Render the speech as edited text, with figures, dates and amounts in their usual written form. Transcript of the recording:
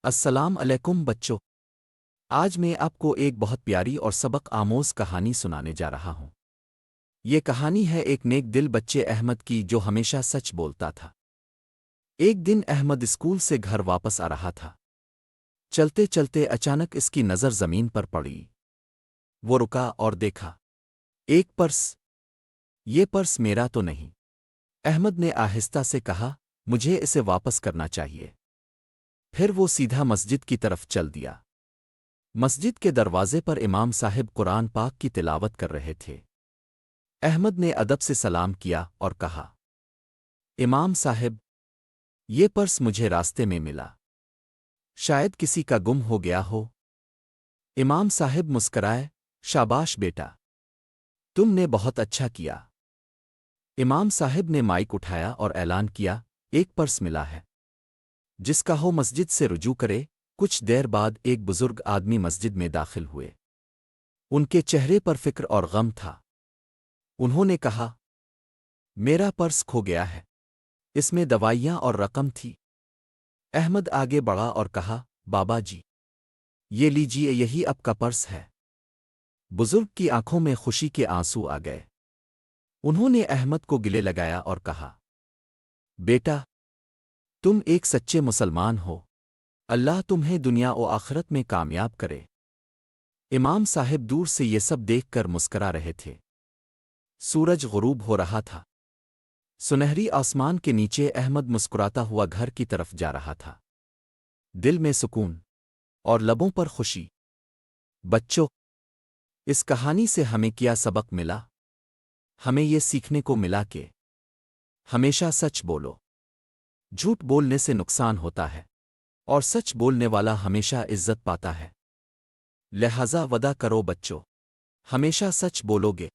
السلام علیکم بچوں، آج میں آپ کو ایک بہت پیاری اور سبق آموز کہانی سنانے جا رہا ہوں۔ یہ کہانی ہے ایک نیک دل بچے احمد کی جو ہمیشہ سچ بولتا تھا۔ ایک دن احمد اسکول سے گھر واپس آ رہا تھا۔ چلتے چلتے اچانک اس کی نظر زمین پر پڑی۔ وہ رکا اور دیکھا ایک پرس۔ یہ پرس میرا تو نہیں، احمد نے آہستہ سے کہا، مجھے اسے واپس کرنا چاہیے۔ پھر وہ سیدھا مسجد کی طرف چل دیا۔ مسجد کے دروازے پر امام صاحب قرآن پاک کی تلاوت کر رہے تھے۔ احمد نے ادب سے سلام کیا اور کہا، امام صاحب، یہ پرس مجھے راستے میں ملا، شاید کسی کا گم ہو گیا ہو۔ امام صاحب مسکرائے، شاباش بیٹا، تم نے بہت اچھا کیا۔ امام صاحب نے مائک اٹھایا اور اعلان کیا، ایک پرس ملا ہے، جس کا ہو مسجد سے رجوع کرے۔ کچھ دیر بعد ایک بزرگ آدمی مسجد میں داخل ہوئے۔ ان کے چہرے پر فکر اور غم تھا۔ انہوں نے کہا، میرا پرس کھو گیا ہے، اس میں دوائیاں اور رقم تھی۔ احمد آگے بڑھا اور کہا، بابا جی، یہ لیجیے، یہی آپ کا پرس ہے۔ بزرگ کی آنکھوں میں خوشی کے آنسو آ گئے۔ انہوں نے احمد کو گلے لگایا اور کہا، بیٹا، تم ایک سچے مسلمان ہو، اللہ تمہیں دنیا و آخرت میں کامیاب کرے۔ امام صاحب دور سے یہ سب دیکھ کر مسکرا رہے تھے۔ سورج غروب ہو رہا تھا۔ سنہری آسمان کے نیچے احمد مسکراتا ہوا گھر کی طرف جا رہا تھا، دل میں سکون اور لبوں پر خوشی۔ بچوں، اس کہانی سے ہمیں کیا سبق ملا؟ ہمیں یہ سیکھنے کو ملا کہ ہمیشہ سچ بولو، جھوٹ بولنے سے نقصان ہوتا ہے، اور سچ بولنے والا ہمیشہ عزت پاتا ہے۔ لہذا وعدہ کرو بچوں، ہمیشہ سچ بولو گے۔